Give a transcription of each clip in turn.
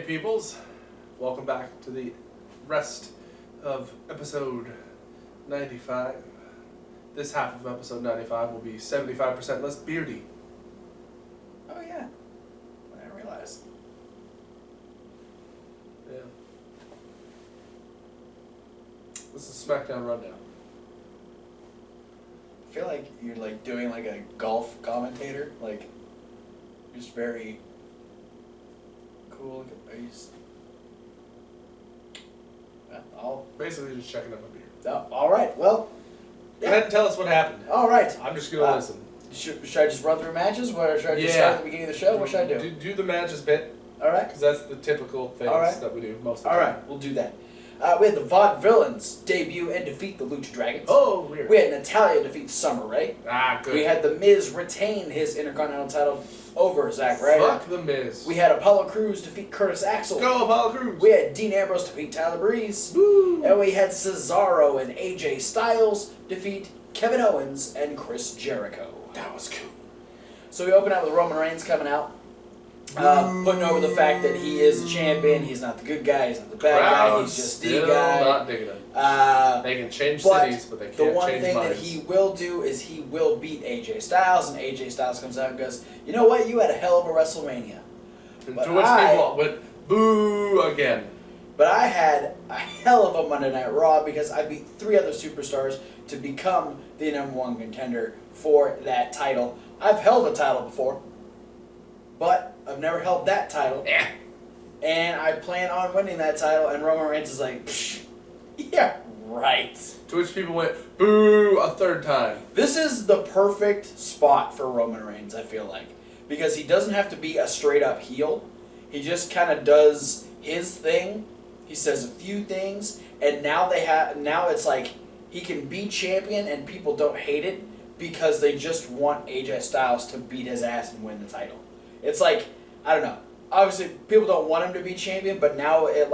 peoples. Welcome back to the rest of episode 95. This half of episode 95 will be 75% less beardy. Oh yeah, I didn't realize. Yeah. This is SmackDown Rundown. I feel like you're like doing like a golf commentator, like just very cool. Are you just... Well, Basically just checking up a beer. all right. Well, Go ahead and tell us what happened. all right. I'm just going to listen. Should I just run through matches? Or should I just start at the beginning of the show? What should I do? Do the matches bit. All right. Because that's the typical things that we do most of the time. All right, we'll do that. We had the Vaudevillains debut and defeat the Lucha Dragons. Oh, weird. We had Natalya defeat Summer Rae. Ah, good. We had The Miz retain his Intercontinental title over Zack Ryder. Fuck The Miz. We had Apollo Crews defeat Curtis Axel. Go, Apollo Crews. We had Dean Ambrose defeat Tyler Breeze. Woo. And we had Cesaro and AJ Styles defeat Kevin Owens and Chris Jericho. That was cool. So we open up with Roman Reigns coming out. Putting over the fact that he is the champion, he's not the good guy, he's not the bad guy, he's just the guy. Not digging him. They can change cities, but they can't change minds. The one thing that he will do is he will beat AJ Styles, and AJ Styles comes out and goes, you know what, you had a hell of a WrestleMania. To which people went, boo again. But I had a hell of a Monday Night Raw because I beat 3 other superstars to become the #1 contender for that title. I've held a title before, but I've never held that title. Yeah. And I plan on winning that title, and Roman Reigns is like, psh, yeah, right. To which people went, boo, a third time. This is the perfect spot for Roman Reigns, I feel like. Because he doesn't have to be a straight-up heel. He just kind of does his thing. He says a few things, and now it's like he can be champion, and people don't hate it because they just want AJ Styles to beat his ass and win the title. It's like, I don't know. Obviously, people don't want him to be champion, but now it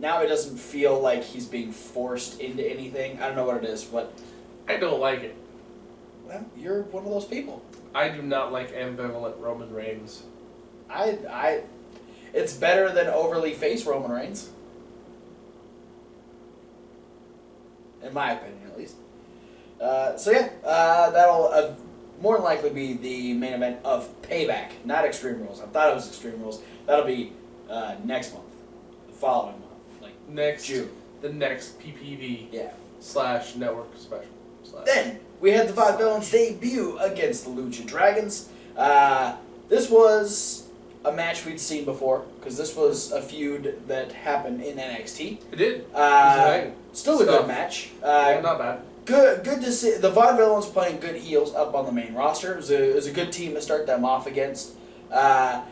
doesn't feel like he's being forced into anything. I don't know what it is, but I don't like it. Well, you're one of those people. I do not like ambivalent Roman Reigns. It's better than overly face Roman Reigns. In my opinion, at least. That'll more than likely be the main event of Payback, not Extreme Rules. I thought it was Extreme Rules. That'll be next month, the following month, like June. The next PPV. Yeah. / network special. Then we had the Vaudevillains debut against the Lucha Dragons. This was a match we'd seen before because this was a feud that happened in NXT. It did. Still a good match. Yeah, not bad. Good to see the Vaudevillains playing good heels up on the main roster. It was a good team to start them off against. And,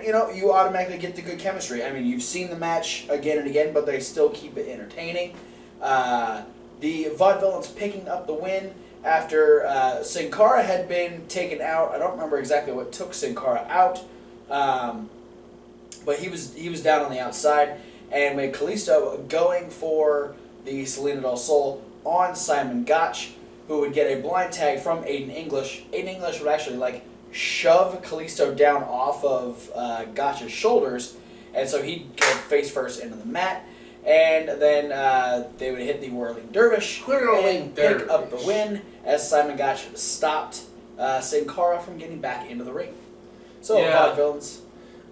you automatically get the good chemistry. I mean, you've seen the match again and again, but they still keep it entertaining. The Vaudevillains picking up the win after Sin Cara had been taken out. I don't remember exactly what took Sin Cara out, but he was down on the outside. And with Kalisto going for the Salida del Sol on Simon Gotch, who would get a blind tag from Aiden English. Aiden English would actually shove Kalisto down off of Gotch's shoulders, and so he'd go face first into the mat, and then they would hit the Whirling Dervish and pick up the win as Simon Gotch stopped Sin Cara from getting back into the ring. So, Vaudevillains.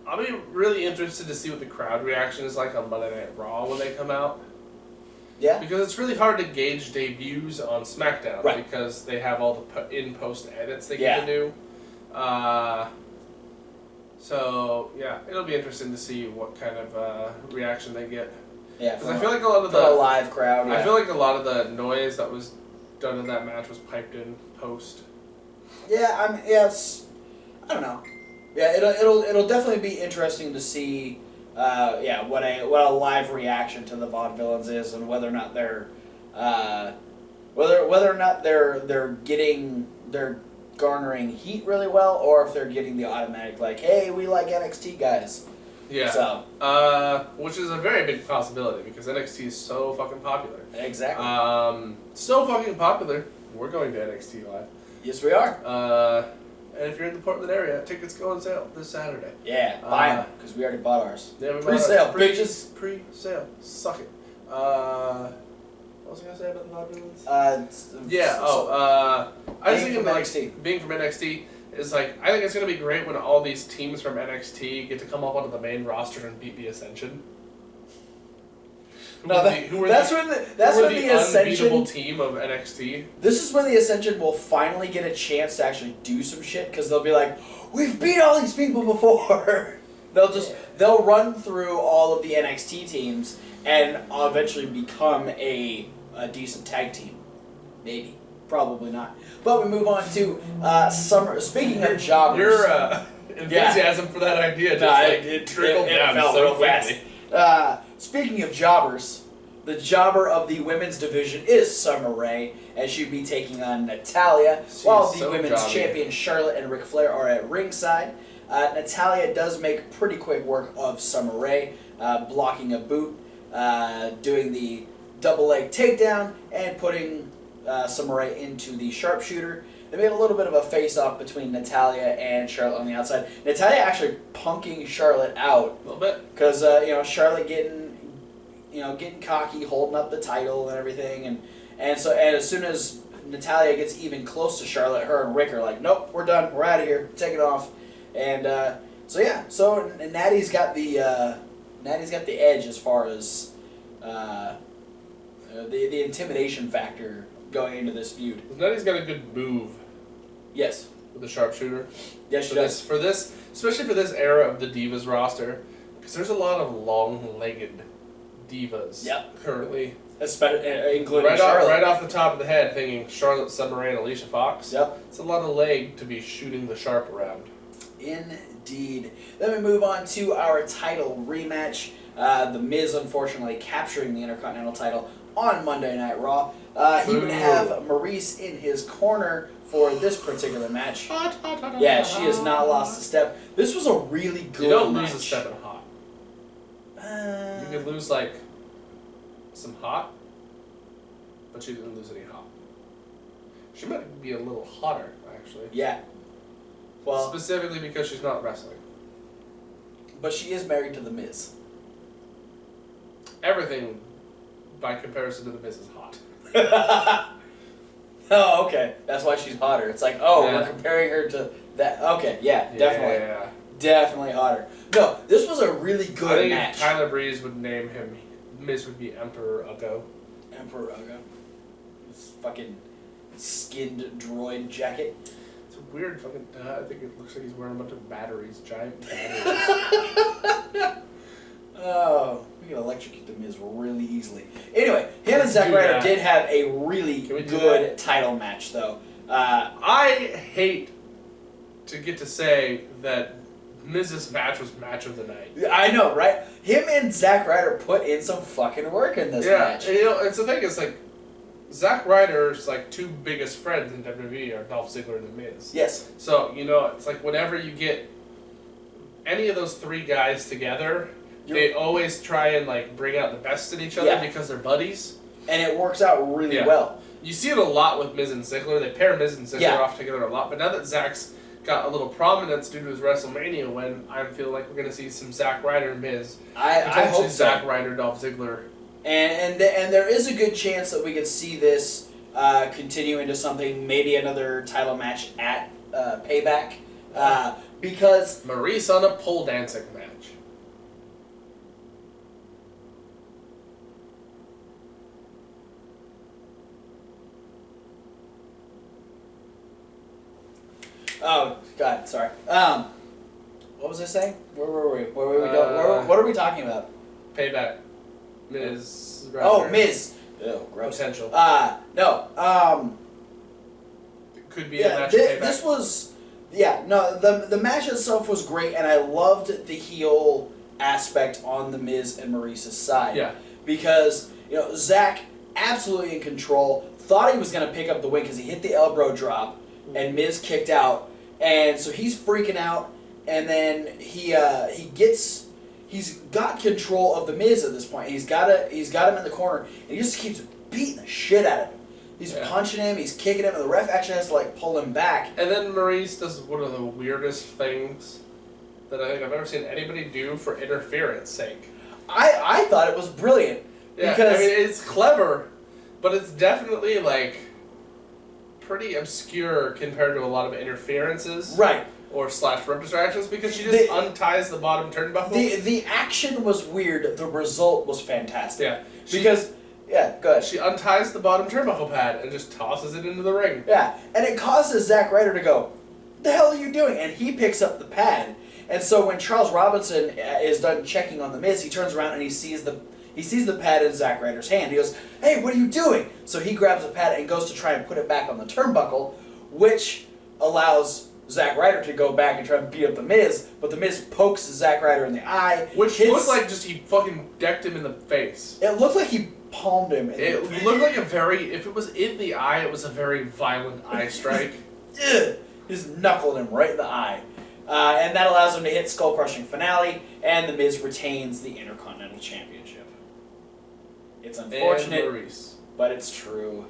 I'll be really interested to see what the crowd reaction is like on Monday Night Raw when they come out. Yeah. Because it's really hard to gauge debuts on SmackDown because they have all the in-post edits they get to do. It'll be interesting to see what kind of reaction they get. Yeah, because I feel like a lot of the live crowd. Yeah. I feel like a lot of the noise that was done in that match was piped in post. Yeah, I don't know. Yeah, it'll definitely be interesting to see. What a live reaction to the Vaudevillains is, and whether or not they're garnering heat really well, or if they're getting the automatic hey, we like NXT guys. Yeah. So. Which is a very big possibility because NXT is so fucking popular. Exactly. So fucking popular. We're going to NXT live. Yes, we are. And if you're in the Portland area, tickets go on sale this Saturday. Yeah, buy them, because we already bought ours. Yeah, we Pre-sale, bought bitches. Pre-sale. Suck it. What was I going to say about the Vaudevillains? I was thinking NXT. Being from NXT is like, I think it's going to be great when all these teams from NXT get to come up onto the main roster and beat the Ascension. That's when the Ascension unbeatable team of NXT. This is when the Ascension will finally get a chance to actually do some shit, because they'll be like, we've beat all these people before. They'll run through all of the NXT teams and eventually become a decent tag team. Maybe. Probably not. But we move on to summer. Speaking of jobbers. Your enthusiasm for that idea just trickled down fell so real quickly. fast. Speaking of jobbers, the jobber of the women's division is Summer Rae, as she'd be taking on Natalya, while the women's champion Charlotte and Ric Flair are at ringside. Natalya does make pretty quick work of Summer Rae, blocking a boot, doing the double leg takedown, and putting Summer Rae into the sharpshooter. They made a little bit of a face-off between Natalya and Charlotte on the outside. Natalya actually punking Charlotte out A little bit. because Charlotte getting cocky, holding up the title and everything, and as soon as Natalya gets even close to Charlotte, her and Rick are like, nope, we're done, we're out of here, take it off, and so Natty's got the edge as far as the intimidation factor going into this feud. Natty's got a good move. Yes. With the sharpshooter. Yes, she does. Especially for this era of the Divas roster, because there's a lot of long-legged divas currently. Especially, including Charlotte. Right off the top of the head, thinking Charlotte, Summer Rae, and Alicia Fox. Yep. It's a lot of leg to be shooting the sharp around. Indeed. Then we move on to our title rematch. The Miz, unfortunately, capturing the Intercontinental title on Monday Night Raw. He would have Maryse in his corner for this particular match. Yeah, she has not lost a step. This was a really good match. You don't lose a step in hot. You could lose, some hot, but she didn't lose any hot. She might be a little hotter, actually. Yeah. Well, specifically because she's not wrestling. But she is married to The Miz. Everything, by comparison to The Miz, is hot. Oh, okay. That's why she's hotter. It's like, we're comparing her to that. Okay, definitely. Yeah. Definitely hotter. No, this was a really good match. If Tyler Breeze would name him, Miz would be Emperor Ugo. Emperor Ugo. This fucking skinned droid jacket. It's a weird fucking... I think it looks like he's wearing a bunch of batteries, giant batteries. Oh, we can electrocute The Miz really easily. Anyway, him and Zack Ryder did have a really good title match, though. I hate to get to say that Miz's match was match of the night. I know, right? Him and Zack Ryder put in some fucking work in this match. Yeah, it's the thing. It's like Zack Ryder's two biggest friends in WWE are Dolph Ziggler and The Miz. Yes. So it's like whenever you get any of those three guys together, they always try and bring out the best in each other because they're buddies, and it works out really well. You see it a lot with Miz and Ziggler. They pair Miz and Ziggler off together a lot. But now that Zack's got a little prominence due to his WrestleMania win, I feel like we're going to see some Zack Ryder and Miz. I hope so. Zack Ryder, Dolph Ziggler. And there is a good chance that we could see this continue into something, maybe another title match at Payback, because Maryse on a pole dancing match. Oh God, sorry. What was I saying? Where were we? What are we talking about? Payback. Miz. Ryder. Oh, Miz. Oh, gross. Potential. No. It could be a match. Payback. This was. Yeah. No. The match itself was great, and I loved the heel aspect on the Miz and Maryse's side. Yeah. Because Zack absolutely in control. Thought he was gonna pick up the win because he hit the elbow drop, and Miz kicked out. And so he's freaking out, and then he's got control of the Miz at this point. He's got him in the corner, and he just keeps beating the shit out of him. He's punching him, he's kicking him, and the ref actually has to like pull him back. And then Maurice does one of the weirdest things that I think I've ever seen anybody do for interference sake. I thought it was brilliant. Yeah, because I mean, it's clever, but it's definitely like pretty obscure compared to a lot of interferences. Right. Or /rep distractions, because she just unties the bottom turnbuckle. The action was weird, the result was fantastic. Yeah. Go ahead. She unties the bottom turnbuckle pad and just tosses it into the ring. Yeah, and it causes Zack Ryder to go, "The hell are you doing?" And he picks up the pad. And so when Charles Robinson is done checking on The Miz, he turns around and he sees the pad in Zack Ryder's hand. He goes, "Hey, what are you doing?" So he grabs the pad and goes to try and put it back on the turnbuckle, which allows Zack Ryder to go back and try and beat up The Miz, but The Miz pokes Zack Ryder in the eye. Which looked like just he fucking decked him in the face. It looked like he palmed him. It looked like if it was in the eye, it was a very violent eye strike. Just knuckled him right in the eye. And that allows him to hit Skull Crushing Finale, and The Miz retains the Intercontinental Championship. It's unfortunate, but it's true.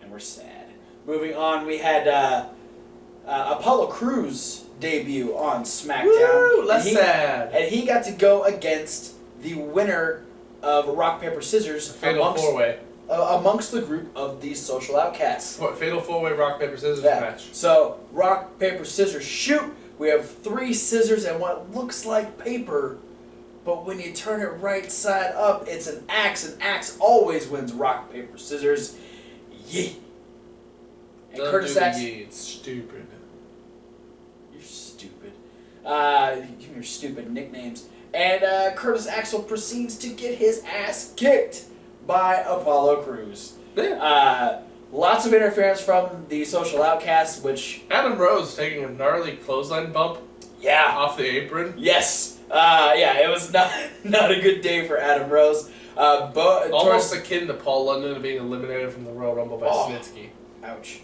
And we're sad. Moving on, we had Apollo Crews debut on SmackDown. Woo, less sad. And he got to go against the winner of Rock, Paper, Scissors Fatal 4-Way. Amongst the group of these social outcasts. Fatal 4-Way Rock, Paper, Scissors match. So, Rock, Paper, Scissors, shoot. We have 3 scissors and what looks like paper, but when you turn it right side up, it's an axe, and axe always wins Rock, Paper, Scissors. Yeet. And Don't Curtis do the Axel. it's stupid. You're stupid. Your stupid nicknames. And Curtis Axel proceeds to get his ass kicked by Apollo Crews. Yeah. Lots of interference from the social outcasts, which... Adam Rose taking a gnarly clothesline bump off the apron. Yes. It was not a good day for Adam Rose. Almost akin to Paul London being eliminated from the Royal Rumble by Snitsky. Ouch.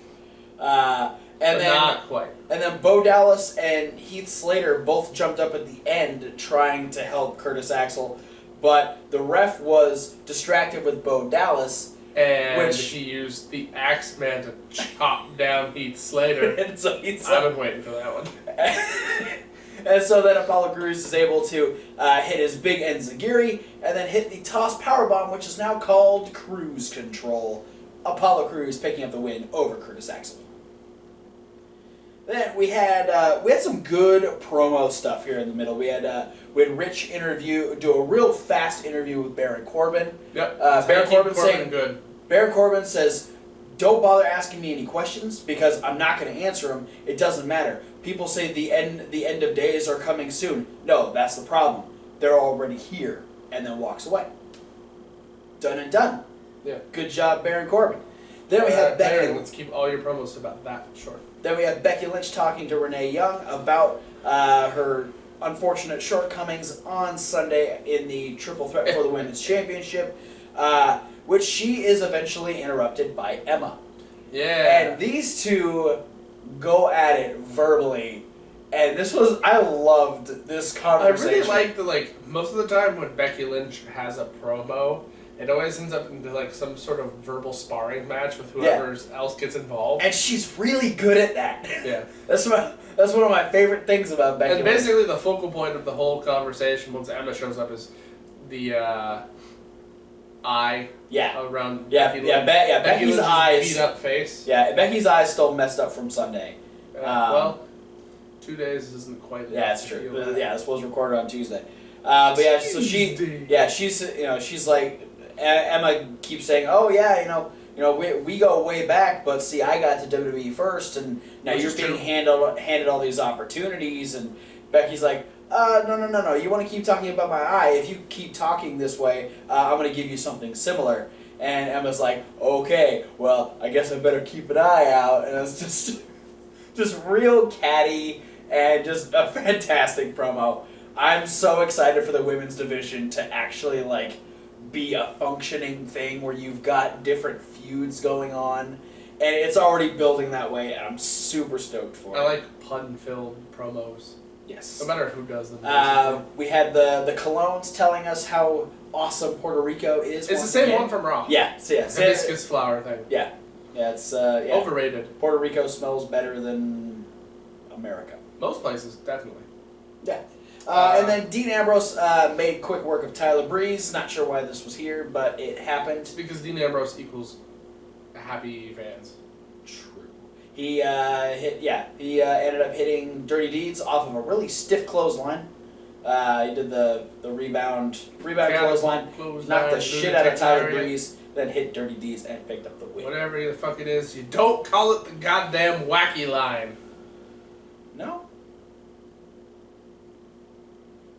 But not quite. And then Bo Dallas and Heath Slater both jumped up at the end trying to help Curtis Axel, but the ref was distracted with Bo Dallas. And he used the Axeman to chop down Heath Slater. And so I've been waiting for that one. And so then Apollo Crews is able to hit his big Enziguri and then hit the toss powerbomb, which is now called Cruise Control. Apollo Crews picking up the win over Curtis Axel. Then we had some good promo stuff here in the middle. We had Rich do a real fast interview with Baron Corbin. Yep. Baron Corbin says, "Don't bother asking me any questions because I'm not going to answer them. It doesn't matter. People say the end of days are coming soon. No, that's the problem. They're already here." And then walks away. Done and done. Yeah. Good job, Baron Corbin. Then we have Becky. Baron, let's keep all your promos about that short. Then we have Becky Lynch talking to Renee Young about her unfortunate shortcomings on Sunday in the triple threat for the Women's Championship, which she is eventually interrupted by Emma. Yeah. And these two go at it verbally. And I loved this conversation. I really like that, most of the time when Becky Lynch has a promo, it always ends up into some sort of verbal sparring match with whoever else gets involved. And she's really good at that. Yeah. That's one of my favorite things about Becky And basically the focal point of the whole conversation once Emma shows up is the eye around Becky Lynch. Becky's eyes. Beat up face. Yeah, Becky's eyes still messed up from Sunday. 2 days isn't quite enough. Yeah, that's true. This was recorded on Tuesday. So she's like, Emma keeps saying, "Oh yeah, we go way back, but see, I got to WWE first, and now you're being handed all these opportunities." And Becky's like, No. You want to keep talking about my eye? If you keep talking this way, I'm going to give you something similar." And Emma's like, "Okay, well, I guess I better keep an eye out." And it's just real catty and just a fantastic promo. I'm so excited for the women's division to actually be a functioning thing where you've got different feuds going on, and it's already building that way, and I'm super stoked for it. I like pun-filled promos. Yes. No matter who does them. We had the Colognes telling us how awesome Puerto Rico is. It's the same one from Raw. Yeah. So yeah. Hibiscus flower thing. Yeah. Yeah. It's yeah. Overrated. Puerto Rico smells better than America. Most places, definitely. Yeah. And then Dean Ambrose made quick work of Tyler Breeze. Not sure why this was here, but it happened. Because Dean Ambrose equals happy fans. True. He He ended up hitting Dirty Deeds off of a really stiff clothesline. He did the rebound clothesline, knocked the shit out of Tyler Breeze, then hit Dirty Deeds and picked up the win. Whatever the fuck it is, you don't call it the goddamn wacky line. No.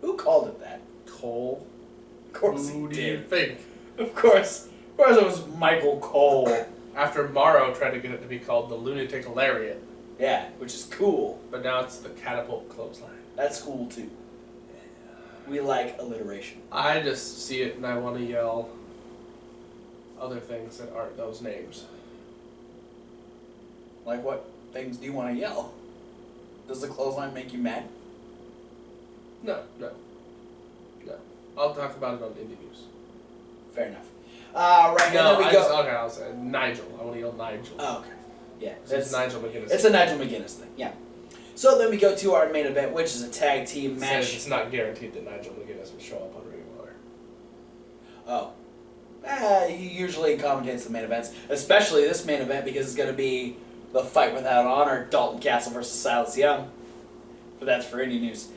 Who called it that? Cole. Of course Who he do you did. think? Of course it was Michael Cole. After Morrow tried to get it to be called the Lunatic Lariat. Yeah, which is cool. But now it's the Catapult Clothesline. That's cool too. We like alliteration. I just see it and I want to yell other things that aren't those names. Like what things do you want to yell? Does the clothesline make you mad? No. I'll talk about it on Indie News. Fair enough. Right now we go. I'll say Nigel. I want to yell Nigel. Oh, okay. Yeah. It's Nigel McGuinness. It's a Nigel McGuinness thing, yeah. So then we go to our main event, which is a tag team match. It's not guaranteed that Nigel McGuinness will show up on Ring of Honor. Oh. He usually commentates the main events, especially this main event because it's going to be the fight without honor, Dalton Castle versus Silas Young. But that's for Indie News.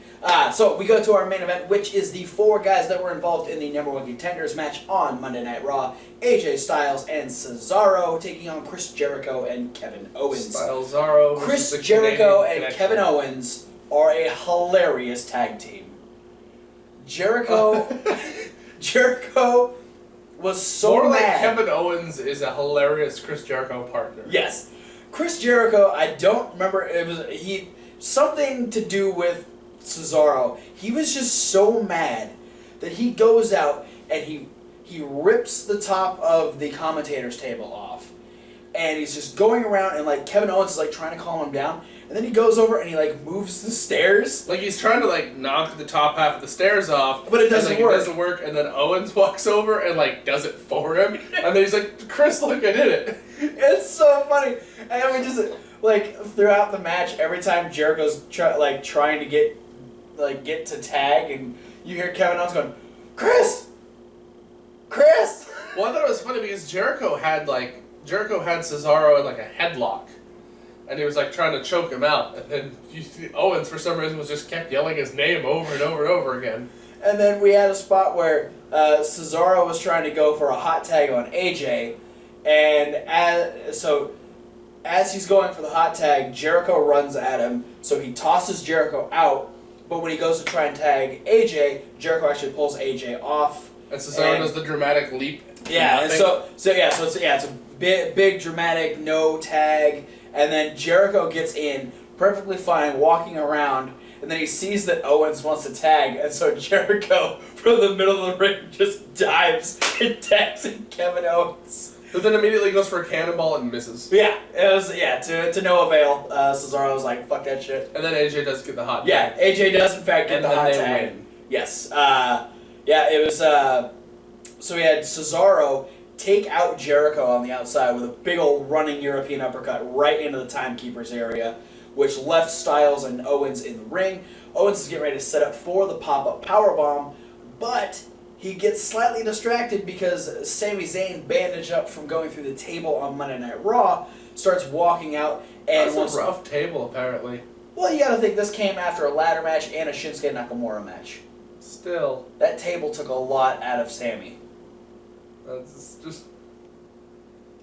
So we go to our main event, which is the 4 guys that were involved in the number 1 contenders match on Monday Night Raw. AJ Styles and Cesaro taking on Chris Jericho and Kevin Owens. Cesaro Chris Jericho and Kevin Owens are a hilarious tag team. Jericho was so More mad. like Kevin Owens is a hilarious Chris Jericho partner. Yes. Chris Jericho, I don't remember, it was something to do with Cesaro. He was just so mad that he goes out and he rips the top of the commentator's table off. And he's just going around and like Kevin Owens is like trying to calm him down. And then he goes over and he like moves the stairs. Like he's trying to like knock the top half of the stairs off. But it doesn't work. It doesn't work and then Owens walks over and like does it for him. And then he's like, Chris, look, I did it. It's so funny. And we just like throughout the match, every time Jericho's trying to get to tag, and you hear Kevin Owens going, Chris. Well, I thought it was funny because Jericho had Cesaro in like a headlock, and he was like trying to choke him out, and then Owens for some reason kept yelling his name over and over and over again. And then we had a spot where Cesaro was trying to go for a hot tag on AJ, and as he's going for the hot tag, Jericho runs at him, so he tosses Jericho out. But when he goes to try and tag AJ, Jericho actually pulls AJ off. And Cesaro does the dramatic leap. Yeah, and so it's a big dramatic no tag, and then Jericho gets in perfectly fine, walking around, and then he sees that Owens wants to tag, and so Jericho from the middle of the ring just dives and tags in Kevin Owens. But then immediately goes for a cannonball and misses. Yeah, it was to no avail. Cesaro was like, fuck that shit. And then AJ does get the hot tag. Yeah, AJ does in fact get the hot tag. Win. Yes. It was so we had Cesaro take out Jericho on the outside with a big old running European uppercut right into the timekeeper's area, which left Styles and Owens in the ring. Owens is getting ready to set up for the pop-up powerbomb, but he gets slightly distracted because Sami Zayn, bandaged up from going through the table on Monday Night Raw, starts walking out and That's a rough table, apparently. Well, you gotta think this came after a ladder match and a Shinsuke Nakamura match. Still. That table took a lot out of Sami. That's just...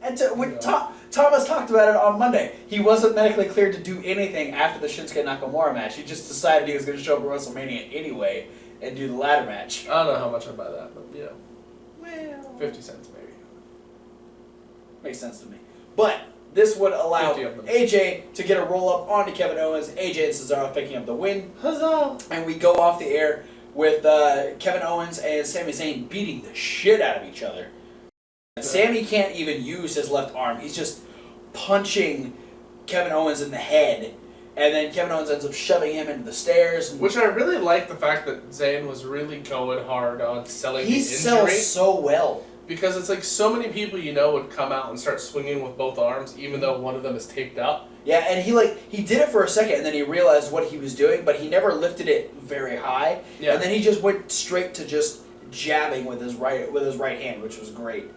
And Thomas talked about it on Monday. He wasn't medically cleared to do anything after the Shinsuke Nakamura match. He just decided he was going to show up at WrestleMania anyway and do the ladder match. I don't know how much I buy that, but Well, 50 cents maybe. Makes sense to me. But this would allow 50 of them. AJ to get a roll up onto Kevin Owens. AJ and Cesaro picking up the win. Huzzah! And we go off the air with Kevin Owens and Sami Zayn beating the shit out of each other. Sami can't even use his left arm. He's just punching Kevin Owens in the head. And then Kevin Owens ends up shoving him into the stairs. Which I really like the fact that Zayn was really going hard on selling the injury. He sells so well. Because it's like so many people would come out and start swinging with both arms, even though one of them is taped up. Yeah, and he did it for a second, and then he realized what he was doing, but he never lifted it very high. Yeah. And then he just went straight to just jabbing with his right hand, which was great.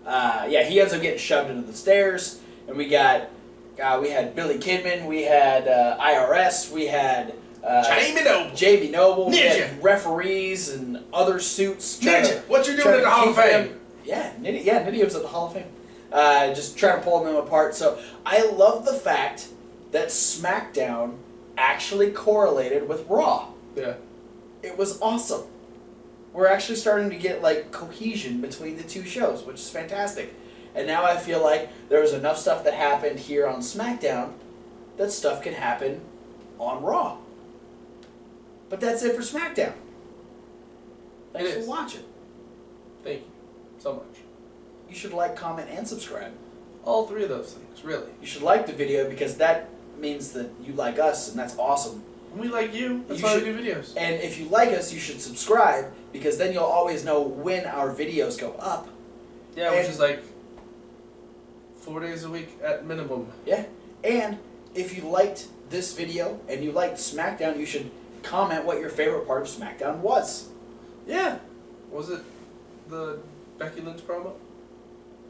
He ends up getting shoved into the stairs, and we had Billy Kidman, we had IRS, we had Jamie Noble, we had referees and other suits. Ninja, what you doing in the Hall of Fame? Nitty was at the Hall of Fame. Just trying to pull them apart. So I love the fact that SmackDown actually correlated with Raw. Yeah. It was awesome. We're actually starting to get like cohesion between the two shows, which is fantastic. And now I feel like there was enough stuff that happened here on SmackDown that stuff can happen on Raw. But that's it for SmackDown. Thanks for watching. Thank you so much. You should like, comment, and subscribe. All three of those things, really. You should like the video because that means that you like us, and that's awesome. And we like you. That's why we do videos. And if you like us, you should subscribe because then you'll always know when our videos go up. Yeah, which is like 4 days a week at minimum. Yeah. And if you liked this video and you liked SmackDown, you should comment what your favorite part of SmackDown was. Yeah. Was it the Becky Lynch promo?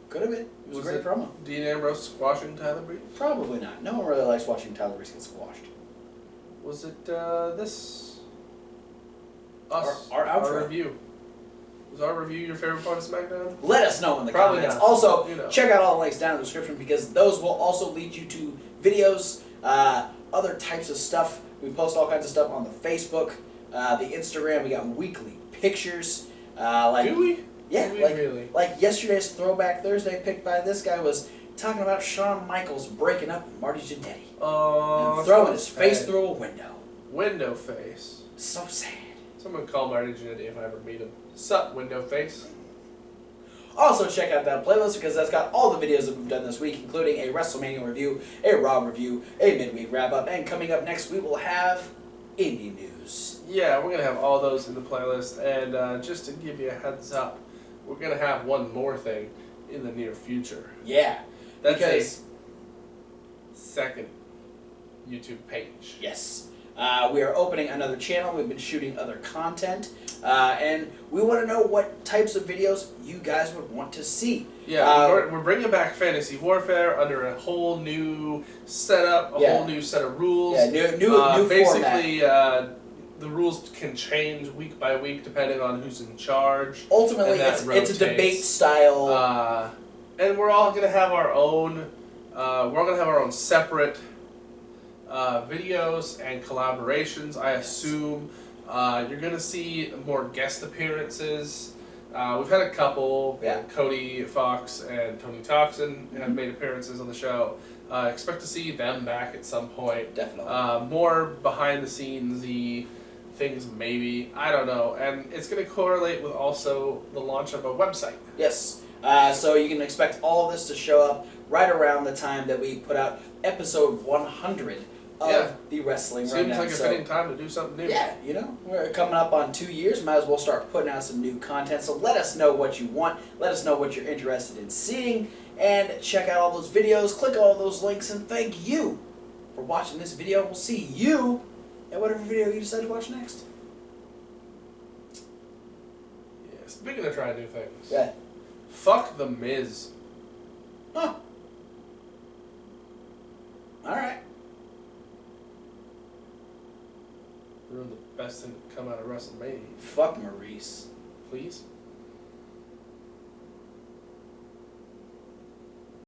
Could have been. It was a great promo. Dean Ambrose squashing Tyler Breeze? Probably not. No one really likes watching Tyler Breeze get squashed. Was it this? Us? Our outro. Our review. Was our review your favorite part of SmackDown? Let us know in the Probably comments. not. Also, check out all the links down in the description because those will also lead you to videos, other types of stuff. We post all kinds of stuff on the Facebook, the Instagram. We got weekly pictures. Do we? Yeah, Do we really? Like yesterday's Throwback Thursday pick by this guy was talking about Shawn Michaels breaking up with Marty Jannetty. Oh, and throwing his face through a window. Window face. So sad. Someone call Marty Jannetty if I ever meet him. Sup, window face. Also, check out that playlist because that's got all the videos that we've done this week, including a WrestleMania review, a Raw review, a midweek wrap-up, and coming up next we will have indie news. Yeah, we're going to have all those in the playlist, and just to give you a heads up, we're going to have one more thing in the near future. Yeah. That's a second YouTube page. Yes. We are opening another channel. We've been shooting other content. And we want to know what types of videos you guys would want to see. Yeah, we're bringing back Fantasy Warfare under a whole new setup, a whole new set of rules. Yeah, new basically, format. The rules can change week by week depending on who's in charge. Ultimately, it's a debate style. And we're all going to have our own. We're all going to have our own separate videos and collaborations. I assume you're going to see more guest appearances. We've had a couple. Yeah. Cody Fox and Tony Toxin have made appearances on the show. Expect to see them back at some point. Definitely. More behind the scenes things, maybe. I don't know. And it's going to correlate with also the launch of a website. Yes. So you can expect all of this to show up right around the time that we put out episode 100 of the Wrestling Rundown. Seems like a fitting time to do something new. Yeah, we're coming up on 2 years. Might as well start putting out some new content. So let us know what you want. Let us know what you're interested in seeing. And check out all those videos. Click all those links. And thank you for watching this video. We'll see you at whatever video you decide to watch next. Yeah, speaking of trying new things. Yeah. Fuck The Miz. Huh. Alright. Ruined the best thing to come out of WrestleMania. Fuck Maurice. Please?